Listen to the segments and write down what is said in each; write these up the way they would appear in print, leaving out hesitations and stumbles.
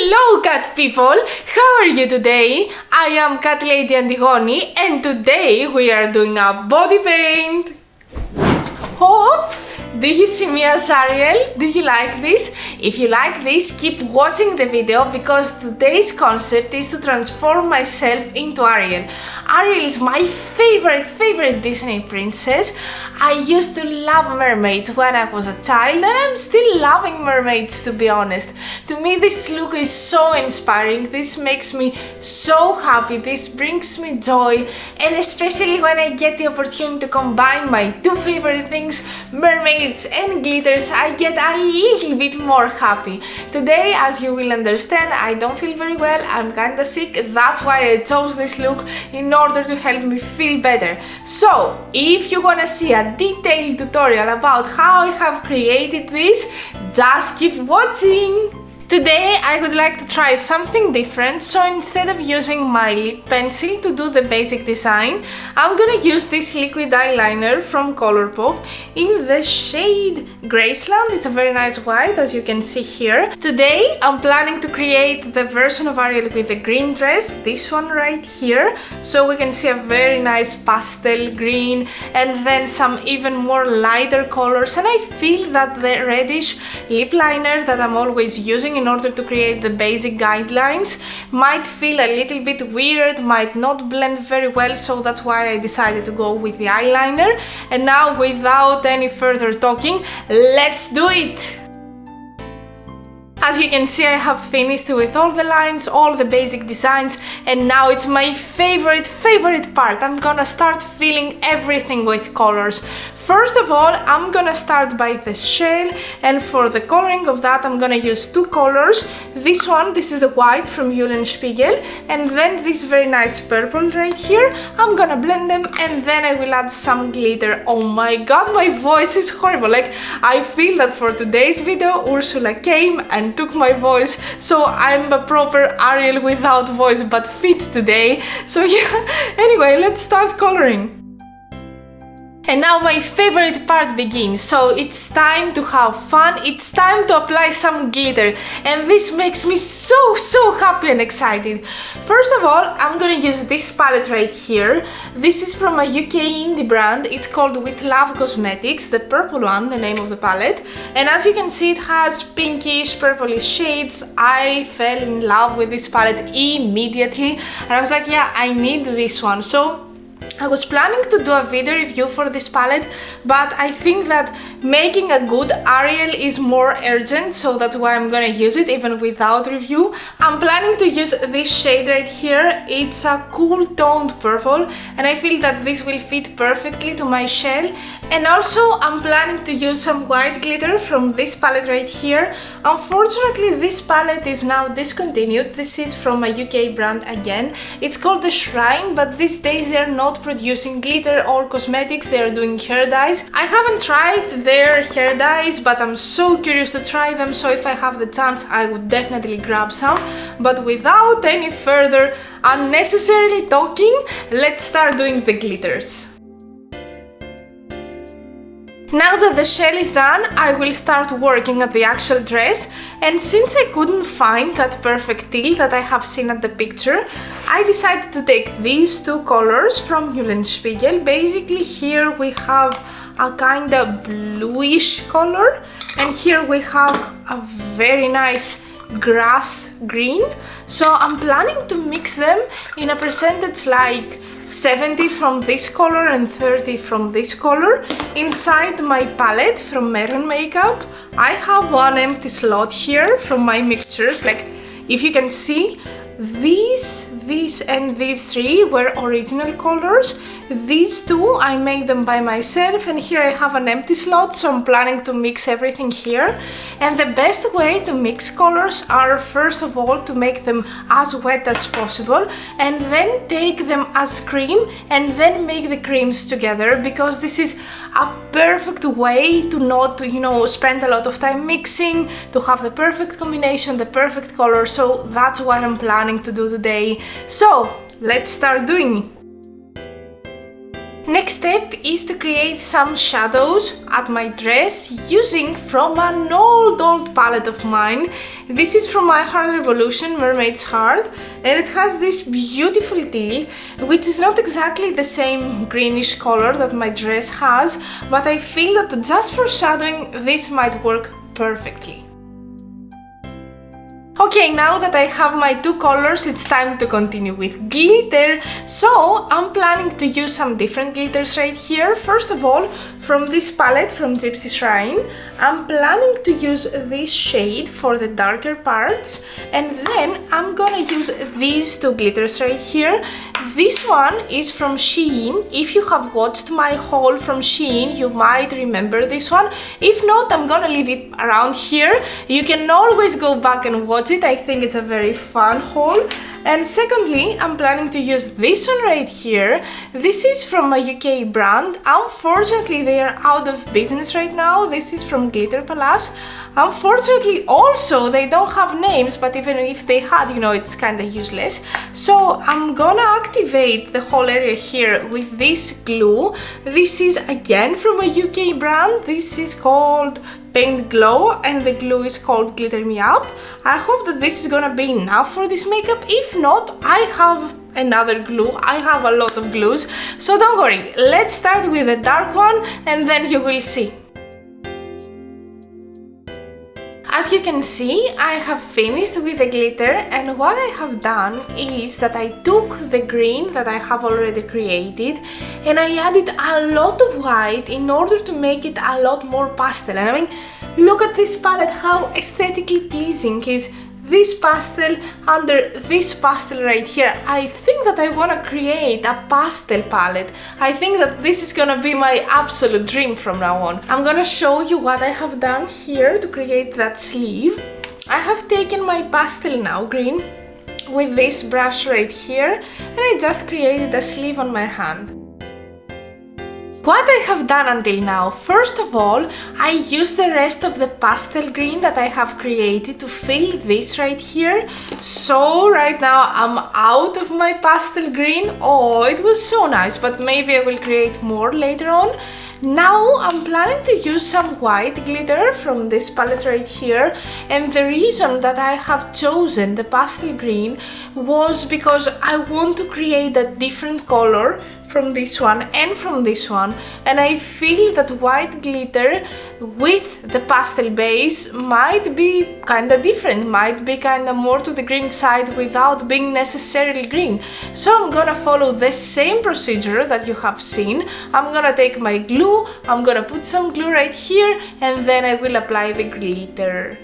Hello cat people! How are you today? I am Catlady Antigoni and today we are doing a body paint. Hope! Do you see me as Ariel? Do you like this? If you like this, keep watching the video because today's concept is to transform myself into Ariel. Ariel is my favorite Disney princess. I used to love mermaids when I was a child and I'm still loving mermaids, to be honest. To me this look is so inspiring, this makes me so happy, this brings me joy, and especially when I get the opportunity to combine my two favorite things, mermaids and glitters, I get a little bit more happy. Today, as you will understand, I don't feel very well, I'm kinda sick, that's why I chose this look in order to help me feel better. So, if you wanna see a detailed tutorial about how I have created this, just keep watching! Today I would like to try something different, so instead of using my lip pencil to do the basic design, I'm gonna use this liquid eyeliner from Colourpop in the shade Graceland. It's a very nice white, as you can see here. Today I'm planning to create the version of Ariel with the green dress, this one right here, so we can see a very nice pastel green and then some even more lighter colors, and I feel that the reddish lip liner that I'm always using in order to create the basic guidelines might feel a little bit weird, might not blend very well, so that's why I decided to go with the eyeliner. And now, without any further talking, let's do it! As you can see, I have finished with all the lines, all the basic designs, and now it's my favorite part. I'm gonna start filling everything with colors. First of all, I'm gonna start by the shell, and for the coloring of that I'm gonna use two colors. This one, this is the white from Eulenspiegel, and then this very nice purple right here. I'm gonna blend them and then I will add some glitter. Oh my god, my voice is horrible. Like, I feel that for today's video Ursula came and took my voice, so I'm a proper Ariel without voice but fit today. So yeah, anyway, let's start coloring. And now my favorite part begins, so it's time to have fun, it's time to apply some glitter, and this makes me so happy and excited. First of all, I'm gonna use this palette right here. This is from a UK indie brand, it's called With Love Cosmetics, the purple one, the name of the palette, and as you can see it has pinkish, purplish shades. I fell in love with this palette immediately, and I was like, yeah, I need this one. So I was planning to do a video review for this palette, but I think that making a good Ariel is more urgent, so that's why I'm gonna use it even without review. I'm planning to use this shade right here. It's a cool toned purple and I feel that this will fit perfectly to my shell. And also I'm planning to use some white glitter from this palette right here. Unfortunately, this palette is now discontinued. This is from a UK brand again. It's called The Shrine, but these days they're not producing glitter or cosmetics, they are doing hair dyes. I haven't tried their hair dyes, but I'm so curious to try them, so if I have the chance I would definitely grab some. But without any further unnecessarily talking, let's start doing the glitters. Now that the shell is done, I will start working at the actual dress, and since I couldn't find that perfect teal that I have seen at the picture, I decided to take these two colors from Eulenspiegel. Basically here we have a kind of bluish color, and here we have a very nice grass green. So I'm planning to mix them in a percentage like 70 from this color and 30 from this color. Inside my palette from Maron Makeup, I have one empty slot here from my mixtures. Like, if you can see, these and these three were original colors. These two I made them by myself, and here I have an empty slot, so I'm planning to mix everything here. And the best way to mix colors are first of all to make them as wet as possible and then take them as cream and then make the creams together, because this is a perfect way to not, spend a lot of time mixing, to have the perfect combination, the perfect color. So that's what I'm planning to do today. So let's start doing it. Next step is to create some shadows at my dress using from an old palette of mine. This is from My Heart Revolution, Mermaid's Heart, and it has this beautiful teal, which is not exactly the same greenish color that my dress has, but I feel that just for shadowing this might work perfectly. Okay, now that I have my two colors, it's time to continue with glitter. So I'm planning to use some different glitters right here. First of all, from this palette from Gypsy Shrine, I'm planning to use this shade for the darker parts, and then I'm gonna use these two glitters right here. This one is from Shein. If you have watched my haul from Shein, you might remember this one. If not, I'm gonna leave it around here. You can always go back and watch it. I think it's a very fun haul. And secondly, I'm planning to use this one right here. This is from a UK brand. Unfortunately, they are out of business right now. This is from Glitter Palace. Unfortunately, also, they don't have names, but even if they had, you know, it's kind of useless. So I'm gonna activate the whole area here with this glue. This is again from a UK brand. This is called Paint Glow, and the glue is called Glitter Me Up. I hope that this is gonna be enough for this makeup. If not, I have another glue. I have a lot of glues, so don't worry. Let's start with the dark one and then you will see. As you can see, I have finished with the glitter, and what I have done is that I took the green that I have already created and I added a lot of white in order to make it a lot more pastel. And I mean, look at this palette, how aesthetically pleasing is this pastel under this pastel right here. I think that I want to create a pastel palette. I think that this is gonna be my absolute dream from now on. I'm gonna show you what I have done here to create that sleeve. I have taken my pastel now green with this brush right here, and I just created a sleeve on my hand. What I have done until now, first of all, I used the rest of the pastel green that I have created to fill this right here. So right now I'm out of my pastel green. Oh, it was so nice, but maybe I will create more later on. Now I'm planning to use some white glitter from this palette right here, and the reason that I have chosen the pastel green was because I want to create a different color from this one and from this one, and I feel that white glitter with the pastel base might be kinda different, might be kinda more to the green side without being necessarily green. So I'm gonna follow the same procedure that you have seen. I'm gonna take my glue, I'm gonna put some glue right here, and then I will apply the glitter.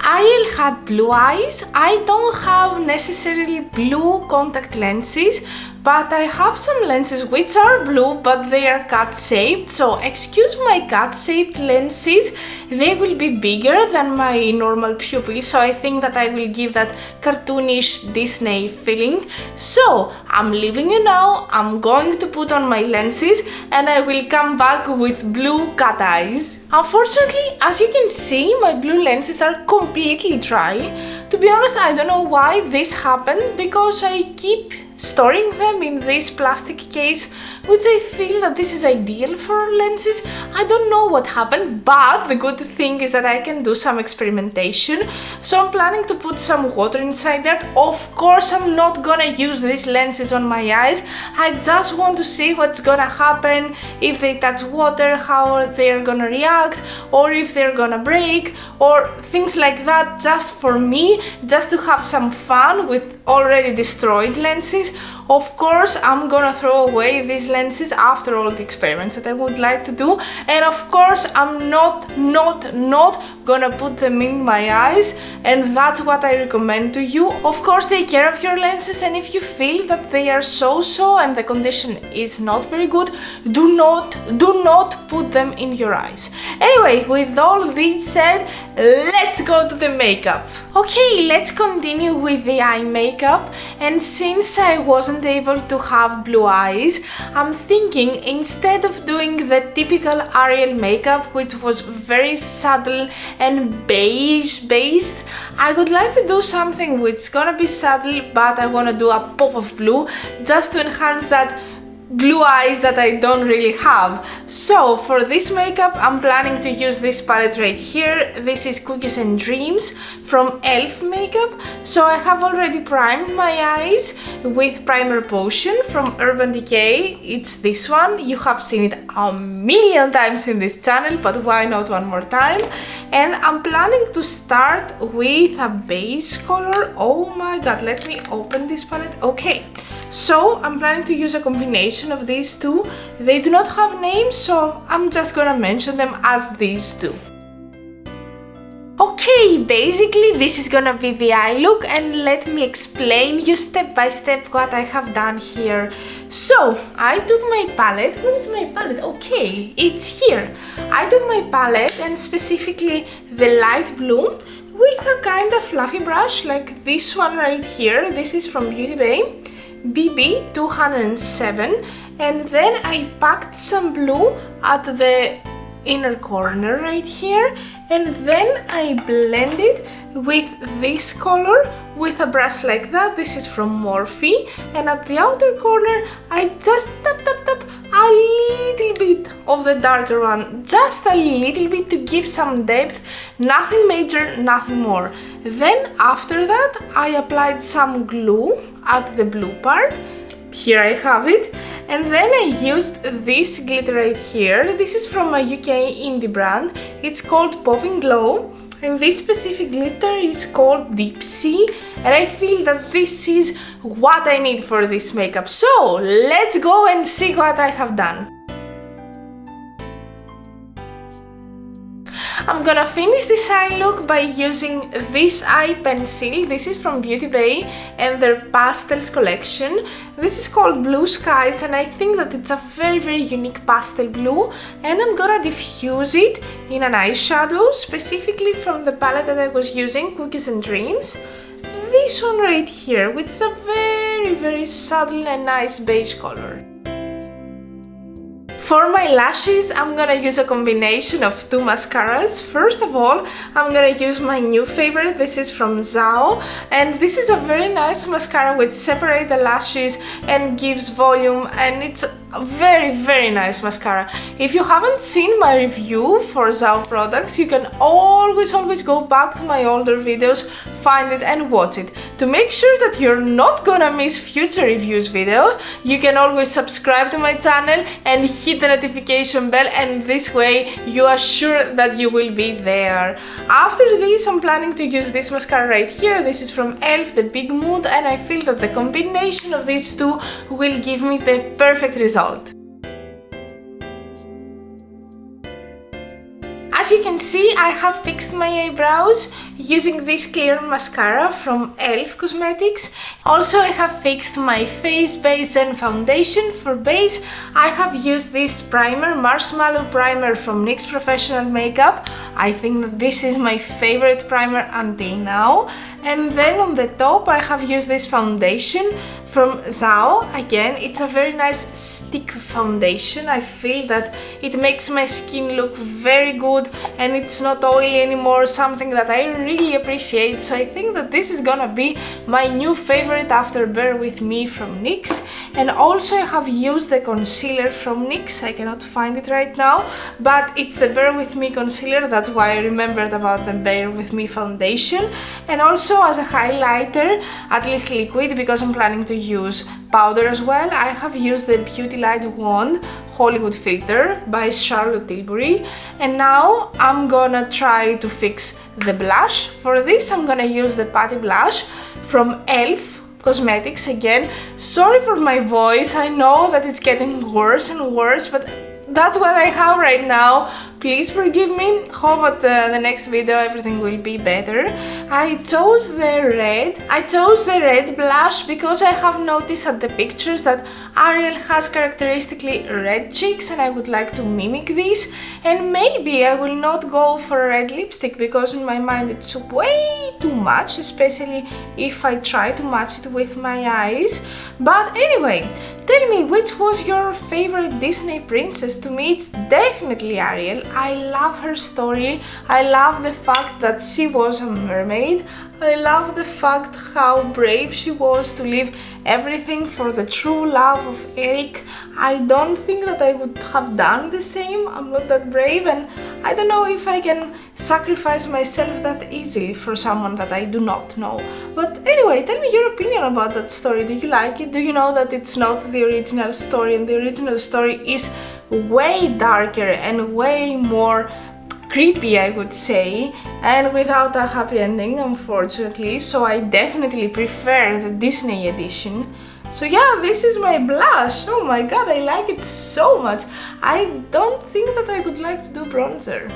Ariel had blue eyes. I don't have necessarily blue contact lenses, but I have some lenses which are blue, but they are cat-shaped, so excuse my cat-shaped lenses. They will be bigger than my normal pupil, so I think that I will give that cartoonish Disney feeling. So I'm leaving you now. I'm going to put on my lenses and I will come back with blue cat eyes. Unfortunately, as you can see, my blue lenses are completely dry. To be honest, I don't know why this happened, because I keep storing them in this plastic case, which I feel that this is ideal for lenses. I don't know what happened, but the good thing is that I can do some experimentation. So I'm planning to put some water inside there. Of course, I'm not gonna use these lenses on my eyes. I just want to see what's gonna happen if they touch water, how they're gonna react, or if they're gonna break, or things like that, just for me, just to have some fun with already destroyed lenses. Of course, I'm gonna throw away these lenses after all the experiments that I would like to do, and of course I'm not gonna put them in my eyes, and that's what I recommend to you. Of course, take care of your lenses, and if you feel that they are so-so and the condition is not very good, do not put them in your eyes. Anyway, with all this said, let's go to the makeup. Okay, let's continue with the eye makeup, and since I wasn't able to have blue eyes, I'm thinking instead of doing the typical Ariel makeup, which was very subtle and beige based, I would like to do something which is gonna be subtle, but I wanna do a pop of blue just to enhance that blue eyes that I don't really have. So for this makeup I'm planning to use this palette right here. This is Cookies and Dreams from e.l.f. makeup. So I have already primed my eyes with Primer Potion from Urban Decay. It's this one. You have seen it a million times in this channel, but why not one more time? And I'm planning to start with a base color. Oh my god, let me open this palette. Okay. So I'm planning to use a combination of these two. They do not have names, so I'm just gonna mention them as these two. Okay, basically this is gonna be the eye look, and let me explain you step by step what I have done here. So I took my palette. Where is my palette? Okay, it's here. I took my palette and specifically the light blue with a kind of fluffy brush like this one right here. This is from Beauty Bay. BB 207, and then I packed some blue at the inner corner right here, and then I blended with this color with a brush like that. This is from Morphe, and at the outer corner I just tap a little bit of the darker one, just a little bit to give some depth, nothing major, nothing more. Then after that I applied some glue at the blue part. Here I have it. And then I used this glitter right here. This is from a UK indie brand. It's called Popping Glow. And this specific glitter is called Deep Sea. And I feel that this is what I need for this makeup. So let's go and see what I have done. I'm gonna finish this eye look by using this eye pencil. This is from Beauty Bay and their Pastels collection. This is called Blue Skies, and I think that it's a very unique pastel blue, and I'm gonna diffuse it in an eyeshadow, specifically from the palette that I was using, Cookies and Dreams. This one right here, which is a very subtle and nice beige color. For my lashes, I'm gonna use a combination of two mascaras. First of all, I'm gonna use my new favorite. This is from Zao, and this is a very nice mascara which separates the lashes and gives volume, and it's a very nice mascara. If you haven't seen my review for Zao products, you can always go back to my older videos, find it and watch it. To make sure that you're not gonna miss future reviews video, you can always subscribe to my channel and hit the notification bell, and this way you are sure that you will be there. After this, I'm planning to use this mascara right here. This is from e.l.f. the Big Mood, and I feel that the combination of these two will give me the perfect result. As you can see, I have fixed my eyebrows using this clear mascara from e.l.f. Cosmetics. Also, I have fixed my face, base and foundation. For base, I have used this primer, Marshmallow Primer from NYX Professional Makeup. I think that this is my favorite primer until now. And then on the top, I have used this foundation from Zao. Again, it's a very nice stick foundation. I feel that it makes my skin look very good, and it's not oily anymore, something that I really appreciate. So I think that this is gonna be my new favorite after Bear With Me from NYX. And also I have used the concealer from NYX. I cannot find it right now, but it's the Bear With Me concealer. That's why I remembered about the Bear With Me foundation. And also as a highlighter, at least liquid, because I'm planning to use powder as well, I have used the Beauty Light Wand Hollywood Filter by Charlotte Tilbury. And now I'm gonna try to fix the blush. For this, I'm gonna use the Putty Blush from e.l.f. Cosmetics again. Sorry for my voice, I know that it's getting worse and worse, but that's what I have right now. Please forgive me. Hope at the next video everything will be better. I chose the red blush because I have noticed at the pictures that Ariel has characteristically red cheeks, and I would like to mimic this. And maybe I will not go for a red lipstick because in my mind it's way too much, especially if I try to match it with my eyes. But anyway, tell me, which was your favorite Disney princess? To me, it's definitely Ariel. I love her story. I love the fact that she was a mermaid. I love the fact how brave she was to leave everything for the true love of Eric. I don't think that I would have done the same. I'm not that brave, and I don't know if I can sacrifice myself that easily for someone that I do not know. But anyway, tell me your opinion about that story. Do you like it? Do you know that it's not the original story, and the original story is way darker and way more creepy, I would say, and without a happy ending, unfortunately, so I definitely prefer the Disney edition. So yeah, this is my blush. Oh my god, I like it so much. I don't think that I would like to do bronzer.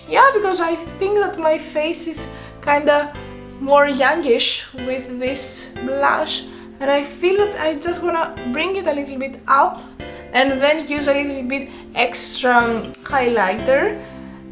Yeah, because I think that my face is kinda more youngish with this blush, and I feel that I just wanna bring it a little bit up and then use a little bit extra highlighter.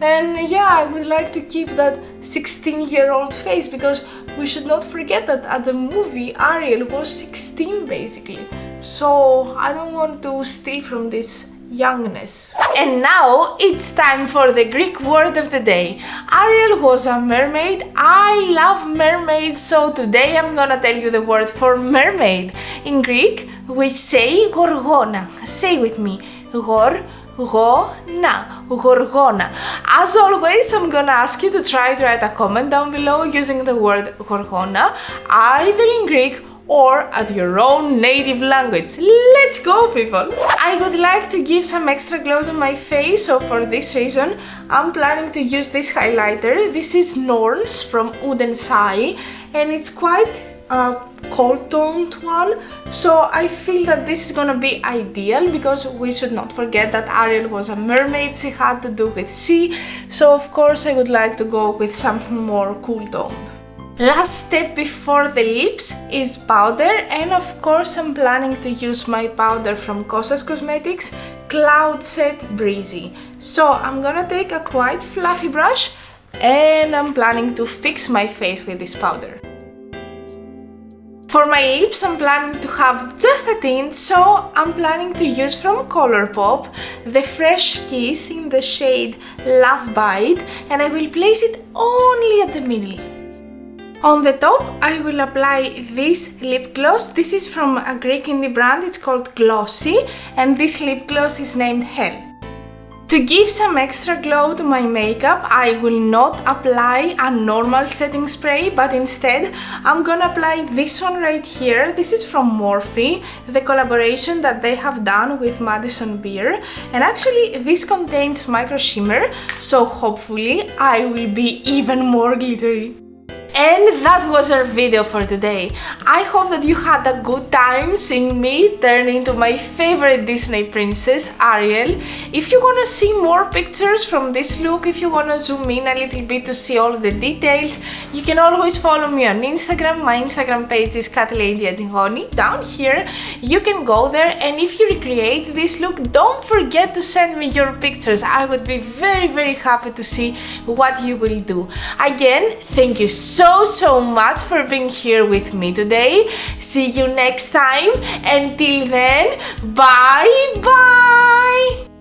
And yeah, I would like to keep that 16-year-old face, because we should not forget that at the movie Ariel was 16 basically. So I don't want to steal from this youngness. And now it's time for the Greek word of the day. Ariel was a mermaid. I love mermaids, so today I'm gonna tell you the word for mermaid. In Greek we say gorgona. Say with me, gorgona. As always, I'm gonna ask you to try to write a comment down below using the word gorgona, either in Greek or at your own native language. Let's go, people! I would like to give some extra glow to my face, so for this reason I'm planning to use this highlighter. This is Norns from Aden, and it's quite a cold toned one, so I feel that this is gonna be ideal, because we should not forget that Ariel was a mermaid. She had to do with sea, so of course I would like to go with something more cool toned. Last step before the lips is powder, and of course I'm planning to use my powder from Aden Cosmetics Cloud Set Breezy. So I'm gonna take a quite fluffy brush and I'm planning to fix my face with this powder. For my lips, I'm planning to have just a tint, so I'm planning to use from Colourpop the Fresh Kiss in the shade Love Bite, and I will place it only at the middle. On the top, I will apply this lip gloss. This is from a Greek indie brand, it's called Glossy, and this lip gloss is named Hell. To give some extra glow to my makeup, I will not apply a normal setting spray, but instead I'm gonna apply this one right here. This is from Morphe, the collaboration that they have done with Madison Beer, and actually this contains micro shimmer, so hopefully I will be even more glittery. And that was our video for today. I hope that you had a good time seeing me turn into my favorite Disney princess, Ariel. If you wanna see more pictures from this look, if you wanna zoom in a little bit to see all the details, you can always follow me on Instagram. My Instagram page is Catlady Antigoni, down here. You can go there, and if you recreate this look, don't forget to send me your pictures. I would be very happy to see what you will do. Again, thank you so much for being here with me today. See you next time. Until then, bye bye!